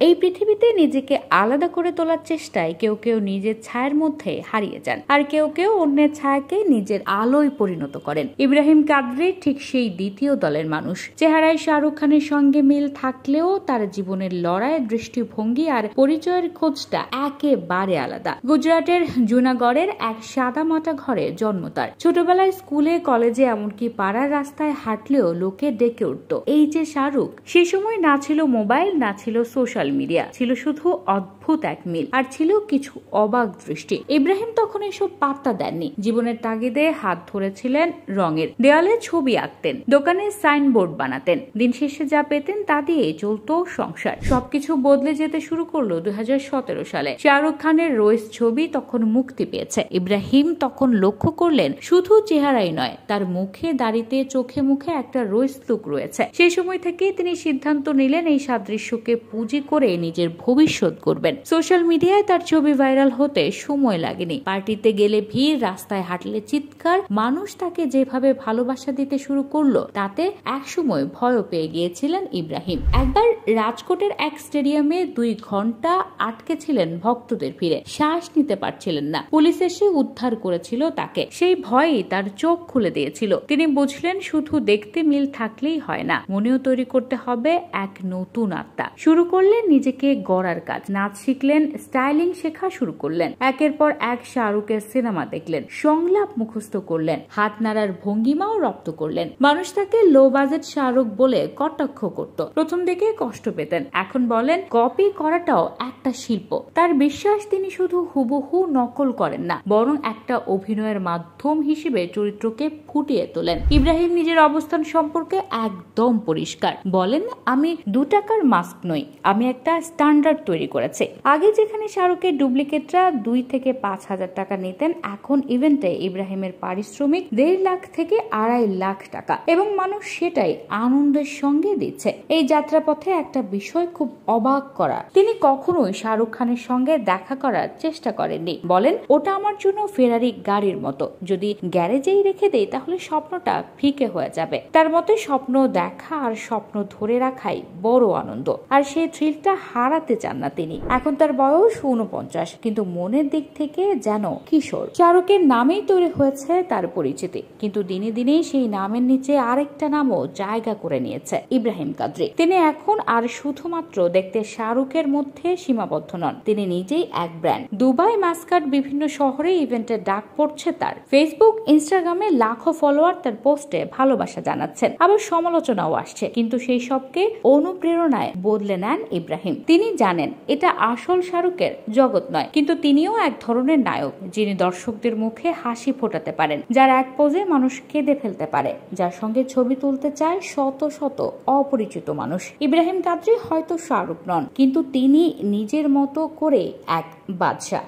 এই পৃথিবীতে নিজেকে আলাদা করে তোলার চেষ্টায় কেউ কেউ নিজের ছায়ার মধ্যে হারিয়ে যান, আর কেউ কেউ অন্যের ছায়াকে নিজের আলোয় পরিণত করেন। ইব্রাহিম কাদরি ঠিক সেই দ্বিতীয় দলের মানুষ। চেহারায় শাহরুখ খানের সঙ্গে মিল থাকলেও তার জীবনের লড়াইয়ের দৃষ্টিভঙ্গি আর পরিচয়ের খোঁজটা একেবারে আলাদা। গুজরাটের জুনাগড়ের এক সাদামাটা ঘরে জন্ম তার। ছোটবেলায় স্কুলে, কলেজে, এমনকি পাড়ার রাস্তায় হাঁটলেও লোকে ডেকে উঠত, এই যে শাহরুখ। সে সময় না ছিল মোবাইল, না ছিল সোশ্যাল মিডিয়া, ছিল শুধু অদ্ভুত এক মিল, আর ছিল কিছু অবাক দৃষ্টি। ইব্রাহিম তখন এসব পাত্তা দেননি। জীবনের তাগিদে হাত ধরেছিলেন রঙের, দেয়ালে ছবি আঁকতেন, দোকানে সাইনবোর্ড বানাতেন। দিন শেষে যা পেতেন তা দিয়ে চলতো সংসার। সবকিছু বদলে যেতে শুরু করলো 2017 সালে। শাহরুখ খানের রোয়েস ছবি তখন মুক্তি পেয়েছে। ইব্রাহিম তখন লক্ষ্য করলেন শুধু চেহারাই নয়, তার মুখে, দাড়িতে, চোখে মুখে একটা রোয়েস লুক রয়েছে। সেই সময় থেকে তিনি সিদ্ধান্ত নিলেন এই সাদৃশ্যকে পুঁজি করে নিজের ভবিষ্যৎ করবেন। সোশ্যাল মিডিয়ায় তার ছবি ভাইরাল হতে সময় লাগেনি। পার্টিতে গেলে ভিড়, রাস্তায় হাঁটলে চিৎকার। মানুষ তাকে যেভাবে ভালোবাসা দিতে শুরু করলো, তাতে একসময় ভয়ও পেয়ে গিয়েছিলেন ইব্রাহিম। একবার রাজকোটের এক স্টেডিয়ামে 2 ঘন্টা আটকে ছিলেন ভক্তদের ভিড়ে, শ্বাস নিতে পারছিলেন না। পুলিশ এসে উদ্ধার করেছিল তাকে। সেই ভয়ই তার চোখ খুলে দিয়েছিল। তিনি বুঝলেন শুধু দেখতে মিল থাকলেই হয় না, মনেও তৈরি করতে হবে এক নতুন আত্মা। শুরু করলেন নিজেকে গড়ার কাজ। নাচ শিখলেন, স্টাইলিং শেখা শুরু করলেন। একের পর এক শাহরুখের সিনেমা দেখলেন, সংলাপ মুখস্থ করলেন, হাত নাড়ার ভঙ্গিমাও রপ্ত করলেন। মানুষ তাকে লো বাজেট শাহরুখ বলে কটাক্ষ করত। প্রথম দিকে কষ্ট পেতেন, এখন বলেন কপি করাটাও একটা শিল্প। তার বিশ্বাস তিনি শুধু হুবহু নকল করেন না, বরং একটা অভিনয়ের মাধ্যম হিসেবে চরিত্রকে ফুটিয়ে তোলেন। ইব্রাহিম নিজের অবস্থান সম্পর্কে একদম পরিষ্কার। বলেন, আমি 2 টাকার মাস্ক নই, আমি একটা স্ট্যান্ডার্ড তৈরি করেছি। আগে যেখানে শাহরুখের ডুপ্লিকেটরা 2 থেকে 5 হাজার টাকা নিতেন, এখন ইভেন্টে ইব্রাহিমের পারিশ্রমিক 1.5 লাখ থেকে 2.5 লাখ টাকা, এবং মানুষ সেটাই আনন্দের সঙ্গে দিচ্ছে। এই যাত্রাপথে একটা বিষয় খুব অবাক করা, তিনি কখনোই শাহরুখ খানের সঙ্গে দেখা করার চেষ্টা করেননি। বলেন, ওটা আমার জন্য ফেরারি গাড়ির মতো, যদি গ্যারেজেই রেখে দেই তাহলে স্বপ্নটা ফিকে হয়ে যাবে। তার মতে স্বপ্ন দেখা আর স্বপ্ন ধরে রাখাই বড় আনন্দ, আর সেই থ্রিলটা হারাতে চান না তিনি। এখন তার বয়স 49, কিন্তু মনের দিক থেকে যেন কিশোর। শাহরুখের নামেই তৈরি হয়েছে তার পরিচিতি, কিন্তু দিনে দিনে সেই নামের নিচে আরেকটা নামও জায়গা করে নিয়েছে, ইব্রাহিম কাদরি। তিনি এখন আর শুধুমাত্র দেখতে শাহরুখের মধ্যে সীমাবদ্ধ নন, তিনি নিজেই এক ব্র্যান্ড। দুবাই, মাস্কাট, বিভিন্ন শহরে ইভেন্টের ডাক পড়ছে তার। ফেসবুক, ইনস্টাগ্রামে লাখো ফলোয়ার তার পোস্টে ভালোবাসা জানাচ্ছেন, আবার সমালোচনাও আসছে, কিন্তু সেই সবকে অনুপ্রেরণায় বদলে নেন ইব্রাহিম। তিনি জানেন এটা আসল শাহরুখের জগৎ নয়, কিন্তু তিনিও এক ধরনের নায়ক, যিনি দর্শকদের মুখে হাসি ফোটাতে পারেন, যার এক পোজে মানুষ কেঁদে ফেলতে পারে, যার সঙ্গে ছবি তুলতে চায় শত শত অপরিচিত মানুষ। ইব্রাহিম কাদরি হয়তো শাহরুখ নন, কিন্তু তিনি নিজের মতো করে এক বাদশা।